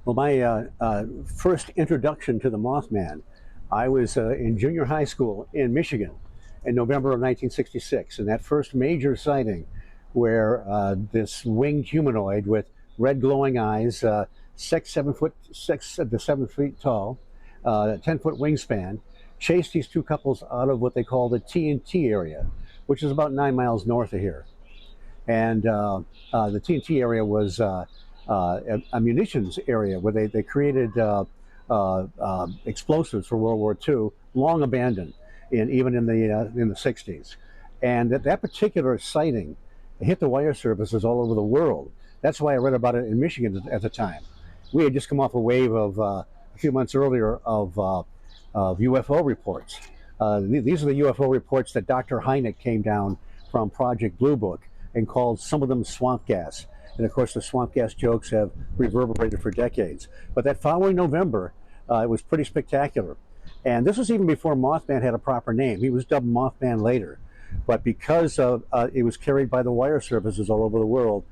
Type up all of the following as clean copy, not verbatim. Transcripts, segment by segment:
Well, my first introduction to the Mothman, I was in junior high school in Michigan in November of 1966, and that first major sighting where this winged humanoid with red glowing eyes, 6 to 7 feet tall, 10-foot wingspan, chased these two couples out of what they call the TNT area, which is about 9 miles north of here. And the TNT area was a munitions area where they created explosives for World War II, long abandoned, even in the 60s. And that particular sighting hit the wire services all over the world. That's why I read about it in Michigan at the time. We had just come off a wave of a few months earlier of UFO reports. These are the UFO reports that Dr. Hynek came down from Project Blue Book and called some of them swamp gas. And of course, the swamp gas jokes have reverberated for decades. But that following November, it was pretty spectacular. And this was even before Mothman had a proper name. He was dubbed Mothman later. But because it was carried by the wire services all over the world,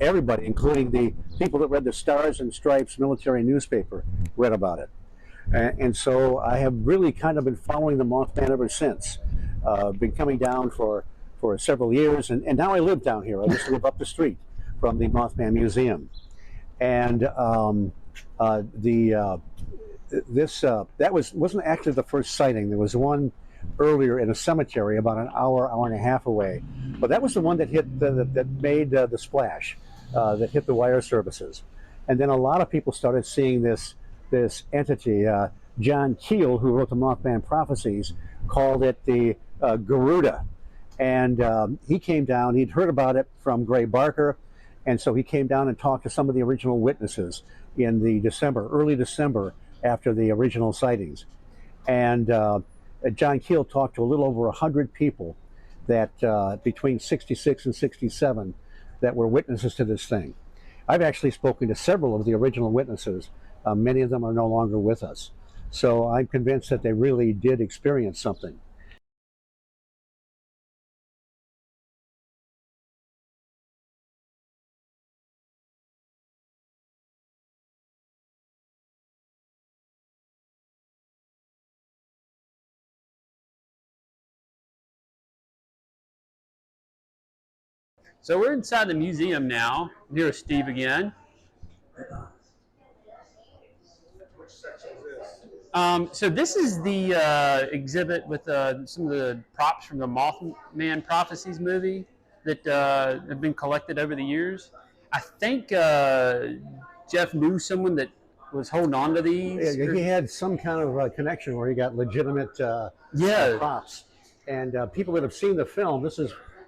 everybody, including the people that read the Stars and Stripes military newspaper, read about it. And so I have really kind of been following the Mothman ever since. Been coming down for several years, and now I live down here. I used to live up the street from the Mothman Museum, and that wasn't actually the first sighting. There was one earlier in a cemetery about an hour and a half away, but that was the one that hit that made the splash, that hit the wire services, and then a lot of people started seeing this entity. John Keel, who wrote the Mothman Prophecies, called it the Garuda. And he came down, he'd heard about it from Gray Barker, and so he came down and talked to some of the original witnesses in the early December after the original sightings. And John Keel talked to a little over 100 people that between 66 and 67 that were witnesses to this thing. I've actually spoken to several of the original witnesses. Many of them are no longer with us. So I'm convinced that they really did experience something. So we're inside the museum now. Here's Steve again. So this is the exhibit with some of the props from the Mothman Prophecies movie that have been collected over the years. I think Jeff knew someone that was holding on to these. Yeah, he had some kind of connection where he got legitimate props. And people that have seen the film,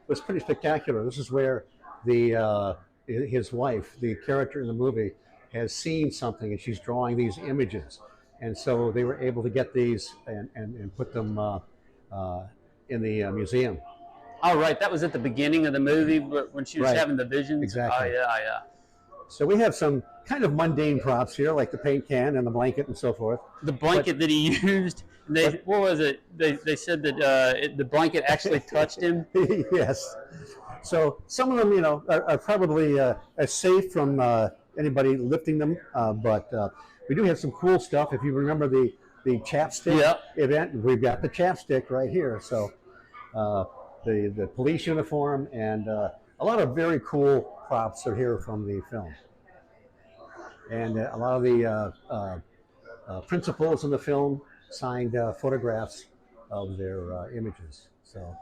was pretty spectacular. This is where his wife, the character in the movie, has seen something, and she's drawing these images. And so they were able to get these and put them in the museum. Oh, right. That was at the beginning of the movie when she was having the visions. Exactly. Oh, yeah. So we have some kind of mundane props here, like the paint can and the blanket and so forth. The blanket that he used. What was it? They said that the blanket actually touched him. Yes. So some of them, are probably as safe from anybody lifting them, but we do have some cool stuff. If you remember the chapstick event, we've got the chapstick right here. So the police uniform and a lot of very cool props are here from the film. And a lot of the principals in the film signed photographs of their images. So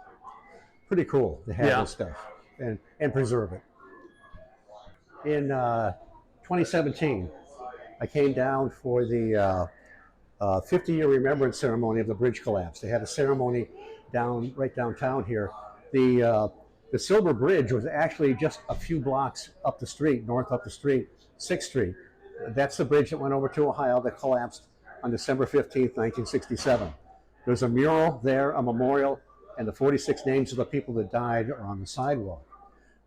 pretty cool to have this stuff and preserve it. In 2017, I came down for the 50-year remembrance ceremony of the bridge collapse. They had a ceremony right downtown here. The Silver Bridge was actually just a few blocks up the street, north up the street, 6th Street. That's the bridge that went over to Ohio that collapsed on December 15th, 1967. There's a mural there, a memorial, and the 46 names of the people that died are on the sidewalk.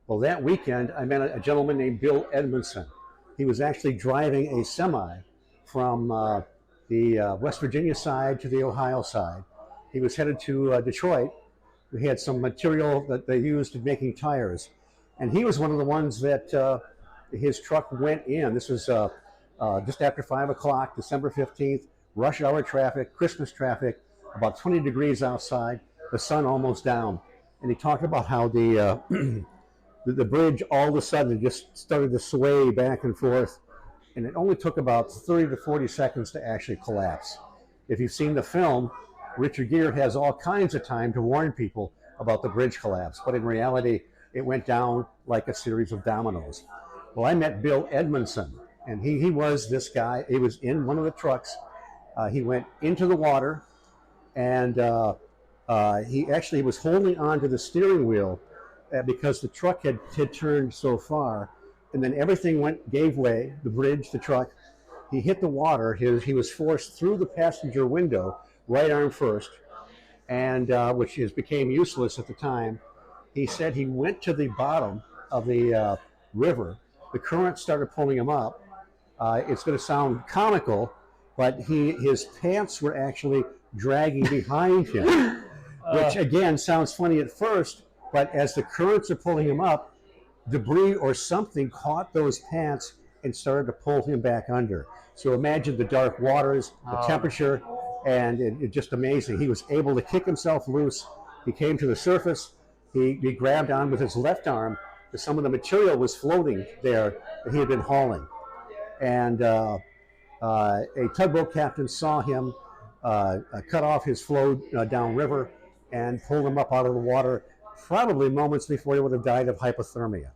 Well, that weekend, I met a gentleman named Bill Edmondson. He was actually driving a semi from the West Virginia side to the Ohio side. He was headed to Detroit. We had some material that they used in making tires. And he was one of the ones that his truck went in. This was just after 5 o'clock, December 15th, rush hour traffic, Christmas traffic, about 20 degrees outside, the sun almost down. And he talked about how the bridge all of a sudden just started to sway back and forth, and it only took about 30 to 40 seconds to actually collapse. If you've seen the film, Richard Gere has all kinds of time to warn people about the bridge collapse, but in reality, it went down like a series of dominoes. Well, I met Bill Edmondson, and he was this guy. He was in one of the trucks. He went into the water, and he actually was holding on to the steering wheel because the truck had turned so far, and then everything gave way, the bridge, the truck. He hit the water. He was forced through the passenger window, right arm first, and which became useless at the time. He said he went to the bottom of the river. The current started pulling him up. It's going to sound comical, but his pants were actually dragging behind him, which again sounds funny at first, but as the currents are pulling him up, debris or something caught those pants and started to pull him back under. So imagine the dark waters, the temperature, and it just amazing. He was able to kick himself loose. He came to the surface. He grabbed on with his left arm because some of the material was floating there that he had been hauling. And a tugboat captain saw him cut off his flow downriver and pulled him up out of the water, probably moments before he would have died of hypothermia.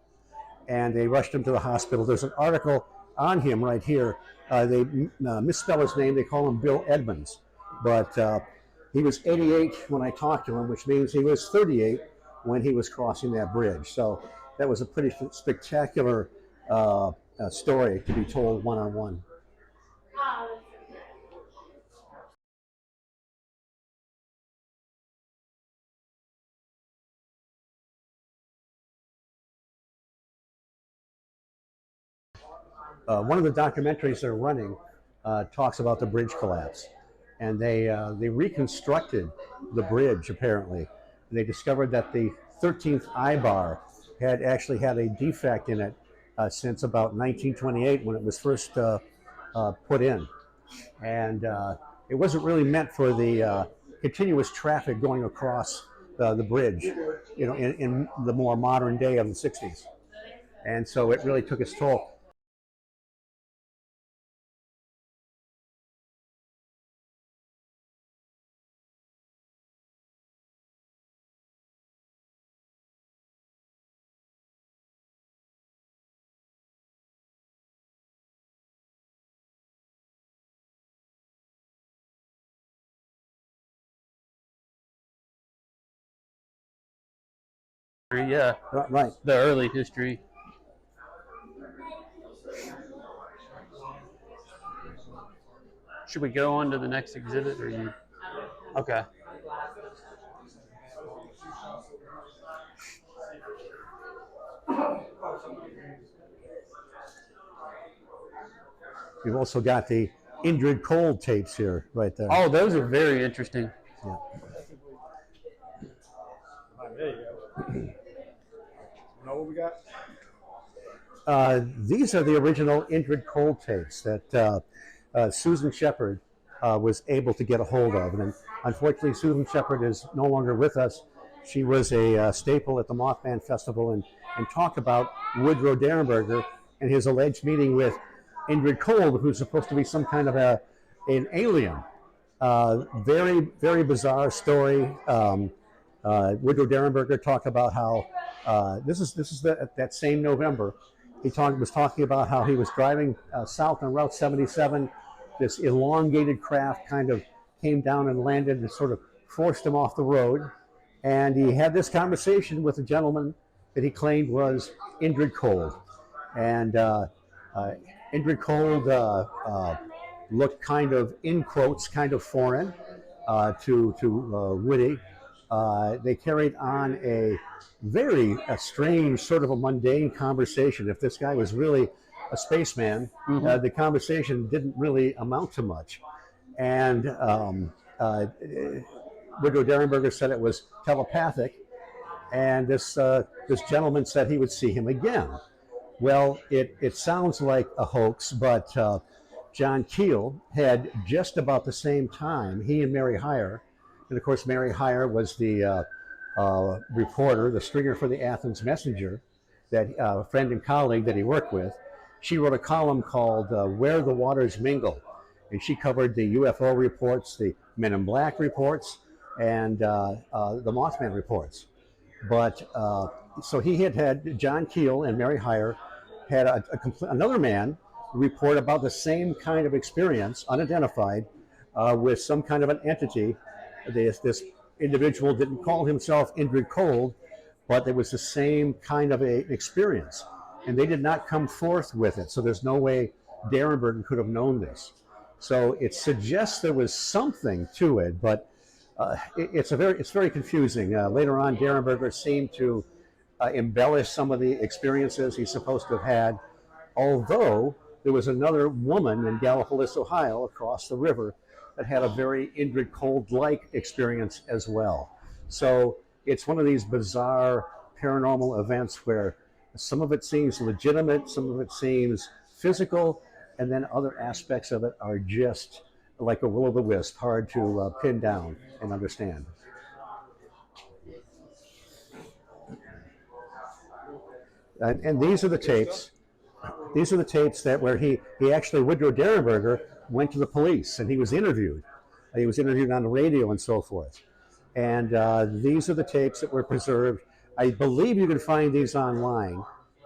And they rushed him to the hospital. There's an article on him right here. They misspell his name. They call him Bill Edmonds. But he was 88 when I talked to him, which means he was 38 when he was crossing that bridge. So that was a pretty spectacular story to be told one-on-one. One of the documentaries they're running talks about the bridge collapse, and they reconstructed the bridge apparently. They discovered that the 13th eye bar had actually had a defect in it since about 1928 when it was first put in, and it wasn't really meant for the continuous traffic going across the bridge, you know, in the more modern day of the 60s, and so it really took its toll. Yeah, Right. the early history. Should we go on to the next exhibit, or you? Okay. We've also got the Indrid Cold tapes here, right there. Oh, those are very interesting. Yeah. There you go. You know what we got? These are the original Indrid Cold tapes that Susan Shepard was able to get a hold of. And unfortunately, Susan Shepard is no longer with us. She was a staple at the Mothman Festival and talked about Woodrow Derenberger and his alleged meeting with Indrid Cold, who's supposed to be some kind of an alien. Very, very bizarre story. Woodrow Derenberger talked about how this is that same November. He was talking about how he was driving south on Route 77. This elongated craft kind of came down and landed and sort of forced him off the road. And he had this conversation with a gentleman that he claimed was Indrid Cold. And Indrid Cold looked kind of, in quotes, kind of foreign to Woody. They carried on a very strange, sort of a mundane conversation. If this guy was really a spaceman, the conversation didn't really amount to much. And Woodrow Derenberger said it was telepathic, and this gentleman said he would see him again. Well, it sounds like a hoax, but John Keel had just about the same time, he and Mary Hyre, and of course Mary Hyre was the reporter, the stringer for the Athens Messenger, that friend and colleague that he worked with. She wrote a column called Where the Waters Mingle, and she covered the UFO reports, the Men in Black reports, and the Mothman reports. But so he had John Keel and Mary Hyre had another man report about the same kind of experience, unidentified, with some kind of an entity. This individual didn't call himself Indrid Cold, but it was the same kind of a experience. And they did not come forth with it. So there's no way Derenberger could have known this. So it suggests there was something to it, but it's very confusing. Later on, Derenberger seemed to embellish some of the experiences he's supposed to have had, although there was another woman in Gallipolis, Ohio, across the river, that had a very Indrid Cold-like experience as well. So it's one of these bizarre paranormal events where some of it seems legitimate, some of it seems physical, and then other aspects of it are just like a will-o'-the-wisp, hard to pin down and understand. And these are the tapes. These are the tapes that where he actually, Woodrow Derenberger, went to the police and he was interviewed. He was interviewed on the radio and so forth. And these are the tapes that were preserved. I believe you can find these online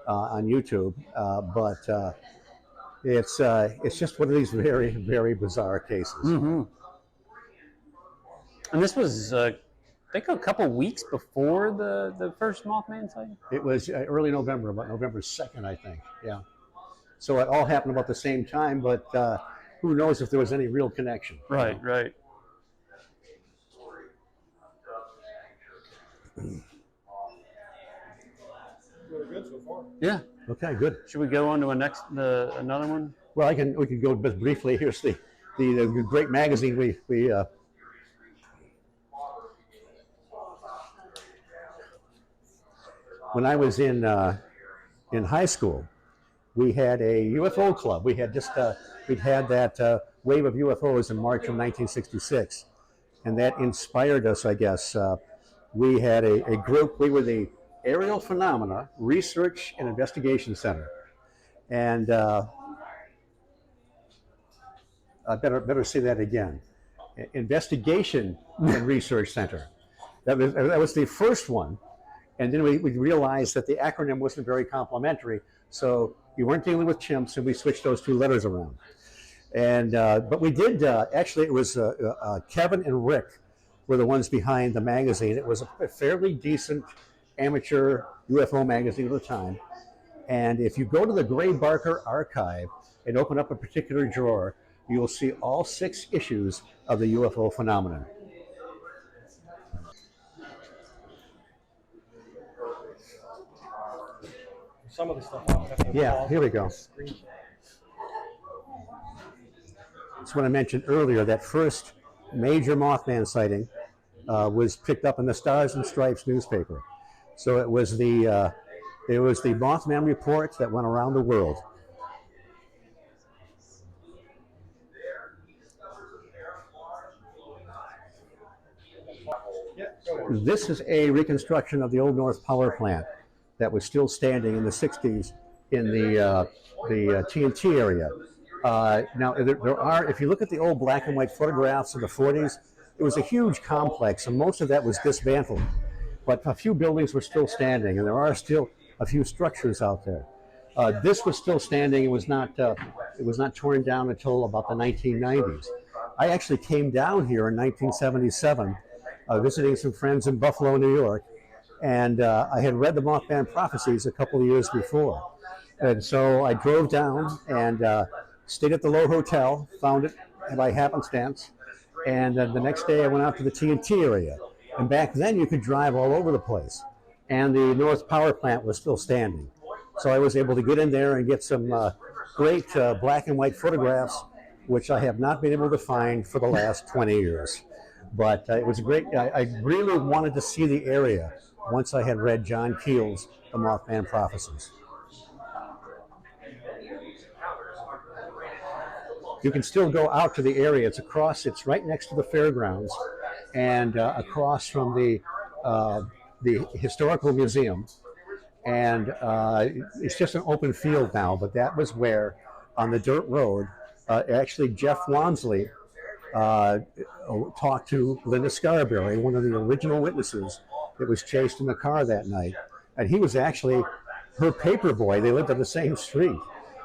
on YouTube, but it's just one of these very, very bizarre cases. Mm-hmm. And this was, I think, a couple weeks before the first Mothman sighting? It was early November, about November 2nd, I think. Yeah. So it all happened about the same time, but who knows if there was any real connection. Right, right. Really good so far. Yeah. Okay, good. Should we go on to another one? Well, we can go just briefly. Here's the great magazine we when I was in high school, we had a UFO club. We had we'd had that wave of UFOs in March of 1966, and that inspired us, I guess. We had a group. We were the Aerial Phenomena Research and Investigation Center, and I better say that again. Investigation and Research Center. That was the first one, and then we realized that the acronym wasn't very complimentary, so we weren't dealing with chimps, and we switched those two letters around. And but we did actually. It was Kevin and Rick were the ones behind the magazine. It was a fairly decent amateur UFO magazine at the time. And if you go to the Gray Barker archive and open up a particular drawer, you will see all 6 issues of the UFO phenomenon. Some of the stuff. Yeah, here we go. That's what I mentioned earlier. That first major Mothman sighting was picked up in the Stars and Stripes newspaper. So it was the Mothman report that went around the world. This is a reconstruction of the Old North Power Plant that was still standing in the 60s in the TNT area. Now, there are, if you look at the old black and white photographs of the 40s, it was a huge complex, and most of that was dismantled. But a few buildings were still standing, and there are still a few structures out there. This was still standing. It was not torn down until about the 1990s. I actually came down here in 1977, visiting some friends in Buffalo, New York, and I had read the Mothman Prophecies a couple of years before. And so I drove down and stayed at the Low Hotel, found it by happenstance, and the next day I went out to the TNT area. And back then you could drive all over the place, and the North Power Plant was still standing. So I was able to get in there and get some great black and white photographs, which I have not been able to find for the last 20 years. But it was great. I really wanted to see the area once I had read John Keel's The Mothman Prophecies. you can still go out to the area. It's right next to the fairgrounds, and across from the historical museum. And it's just an open field now, but that was where, on the dirt road, actually Jeff Wamsley talked to Linda Scarberry, one of the original witnesses that was chased in the car that night. And he was actually her paper boy. They lived on the same street.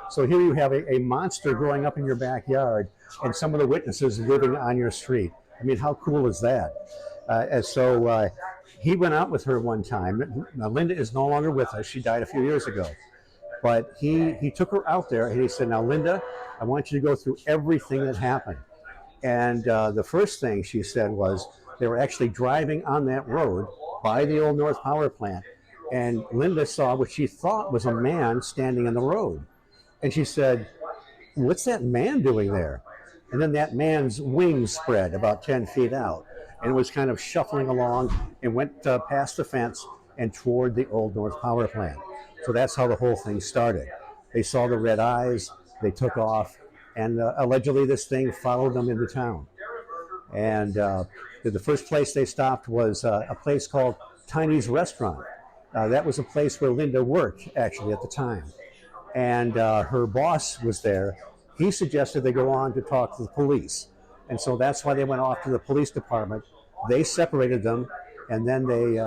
So here you have a monster growing up in your backyard and some of the witnesses living on your street. I mean, how cool is that? And so he went out with her one time. Now, Linda is no longer with us. She died a few years ago. But he took her out there and he said, now, Linda, I want you to go through everything that happened. And the first thing she said was they were actually driving on that road by the old North Power Plant. And Linda saw what she thought was a man standing in the road. And she said, what's that man doing there? And then that man's wings spread about 10 feet out and was kind of shuffling along and went past the fence and toward the old North Power Plant. So that's how the whole thing started. They saw the red eyes, they took off, and allegedly this thing followed them into town. And the first place they stopped was a place called Tiny's Restaurant. That was a place where Linda worked, actually, at the time. And her boss was there. He suggested they go on to talk to the police. And so that's why they went off to the police department. They separated them, and then they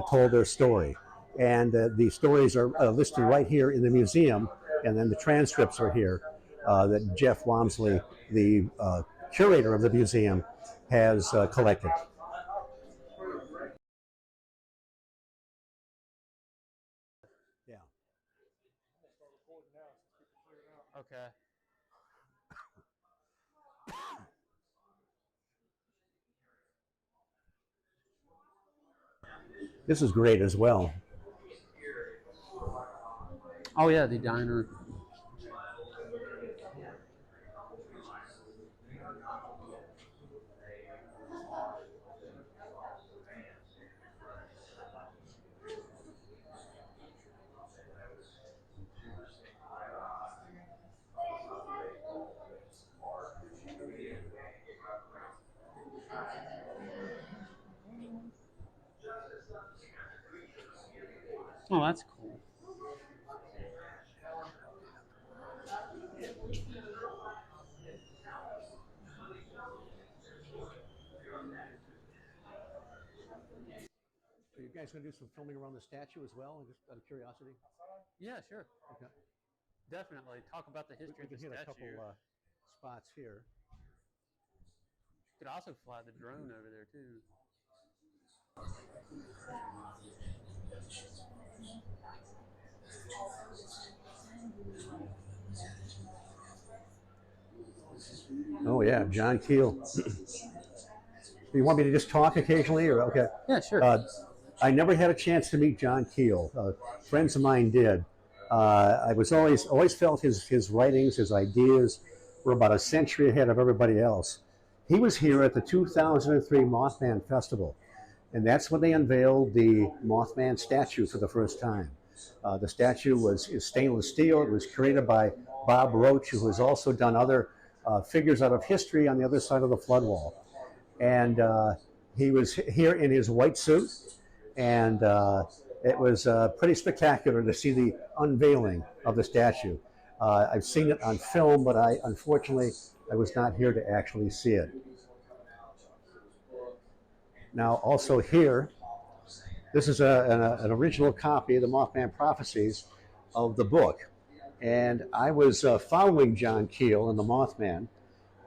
told their story. And the stories are listed right here in the museum, and then the transcripts are here that Jeff Wamsley, the curator of the museum, has collected. Yeah. Okay. This is great as well. Oh yeah, the diner. Oh, that's cool. Are you guys going to do some filming around the statue as well, just out of curiosity? Yeah, sure. Okay. Definitely. Talk about the history We of can the hit a statue. couple spots here. You could also fly the drone over there too. Oh yeah, John Keel. You want me to just talk occasionally, or okay? Yeah, sure. I never had a chance to meet John Keel. Friends of mine did. I was always felt his writings, his ideas were about a century ahead of everybody else. He was here at the 2003 Mothman Festival, and that's when they unveiled the Mothman statue for the first time. The statue is stainless steel. It was created by Bob Roach, who has also done other figures out of history on the other side of the flood wall. And he was here in his white suit, and it was pretty spectacular to see the unveiling of the statue. I've seen it on film, but unfortunately I was not here to actually see it. Now, also here, this is an original copy of the Mothman Prophecies of the book. And I was following John Keel and the Mothman,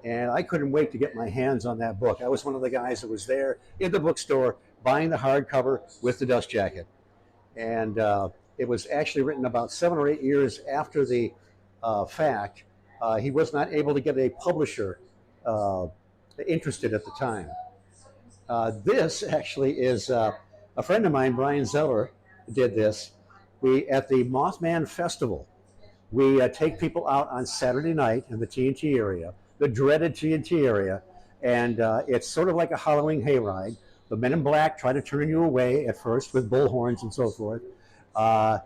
and I couldn't wait to get my hands on that book. I was one of the guys that was there in the bookstore buying the hardcover with the dust jacket. And it was actually written about 7 or 8 years after the fact. He was not able to get a publisher interested at the time. This actually is a friend of mine, Brian Zeller, did this. At the Mothman Festival, we take people out on Saturday night in the TNT area, the dreaded TNT area, and it's sort of like a Halloween hayride. The men in black try to turn you away at first with bullhorns and so forth. I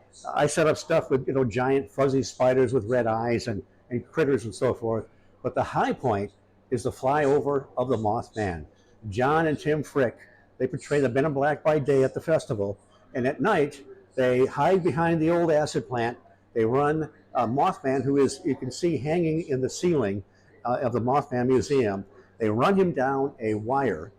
set up stuff with giant fuzzy spiders with red eyes and critters and so forth. But the high point is the flyover of the Mothman. John and Tim Frick, they portray the Men in Black by day at the festival, and at night they hide behind the old acid plant. They run Mothman, who is, you can see hanging in the ceiling of the Mothman Museum. They run him down a wire.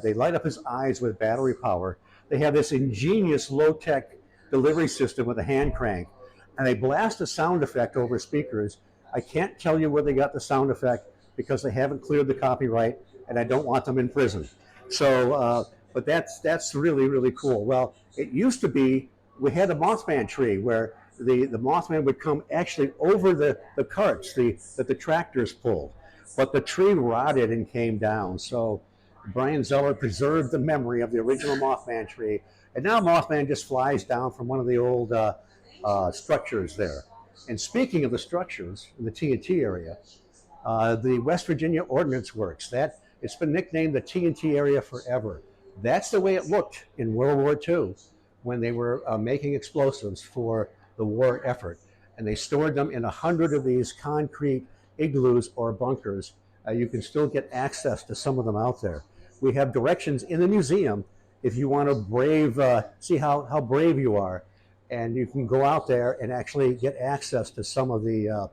They light up his eyes with battery power. They have this ingenious low-tech delivery system with a hand crank, and they blast a sound effect over speakers. I can't tell you where they got the sound effect because they haven't cleared the copyright, and I don't want them in prison. So, but that's really, really cool. Well, it used to be, we had a Mothman tree where the Mothman would come actually over the carts that the tractors pulled, but the tree rotted and came down. So Brian Zeller preserved the memory of the original Mothman tree, and now Mothman just flies down from one of the old structures there. And speaking of the structures in the TNT area, the West Virginia Ordnance Works, that it's been nicknamed the TNT area forever. That's the way it looked in World War II when they were making explosives for the war effort. And they stored them in 100 of these concrete igloos or bunkers. You can still get access to some of them out there. We have directions in the museum if you want to see how brave you are. And you can go out there and actually get access to some of the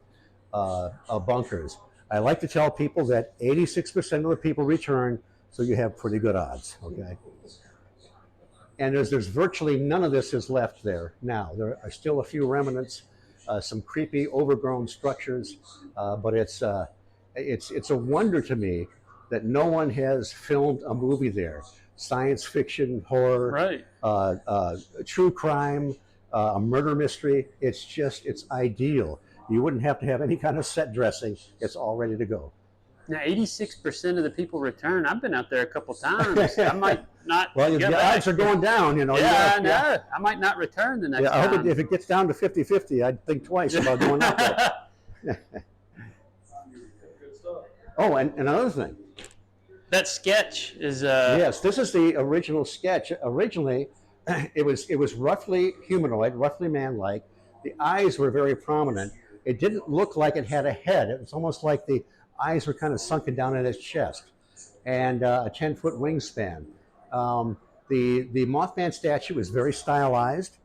bunkers. I like to tell people that 86% of the people return, so you have pretty good odds, okay? And there's virtually none of this is left there now. There are still a few remnants, some creepy, overgrown structures, but it's a wonder to me that no one has filmed a movie there. Science fiction, horror, right. True crime, a murder mystery. It's ideal. You wouldn't have to have any kind of set dressing. It's all ready to go. Now, 86% of the people return. I've been out there a couple times. I might not. Well, the odds are going down, you know. Yeah, I know. Yeah. I might not return the next time. I hope if it gets down to 50-50, I'd think twice about going out there. Oh, and another thing. That sketch is. Yes, this is the original sketch. Originally, it was roughly humanoid, roughly man-like. The eyes were very prominent. It didn't look like it had a head. It was almost like the eyes were kind of sunken down in its chest, and a 10-foot wingspan. The Mothman statue is very stylized,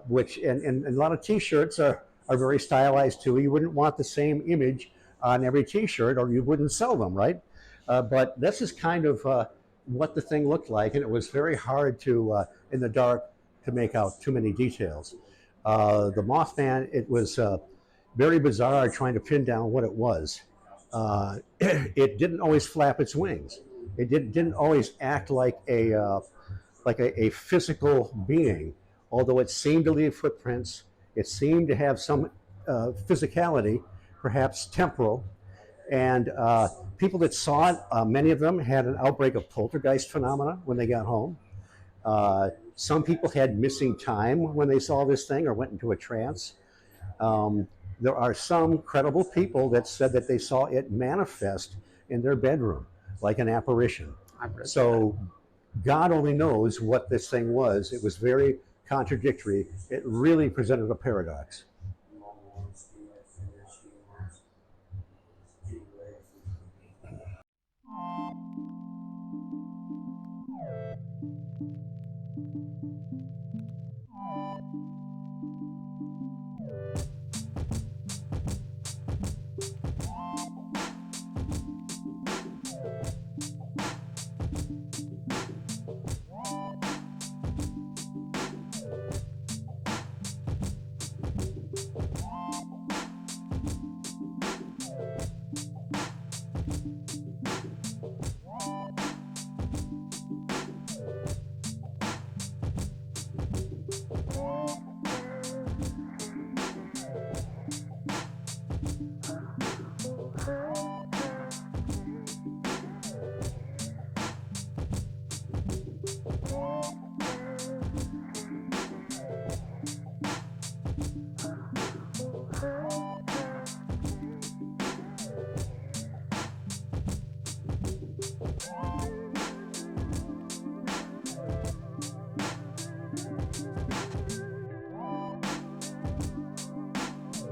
which and a lot of T-shirts are very stylized too. You wouldn't want the same image on every T-shirt, or you wouldn't sell them, right? But this is kind of what the thing looked like, and it was very hard to, in the dark, to make out too many details. The Mothman, it was very bizarre trying to pin down what it was. It didn't always flap its wings. It didn't always act like a physical being, although it seemed to leave footprints. It seemed to have some physicality, perhaps temporal. And people that saw it, many of them had an outbreak of poltergeist phenomena when they got home. Some people had missing time when they saw this thing or went into a trance. There are some credible people that said that they saw it manifest in their bedroom, like an apparition. So God only knows what this thing was. It was very contradictory. It really presented a paradox.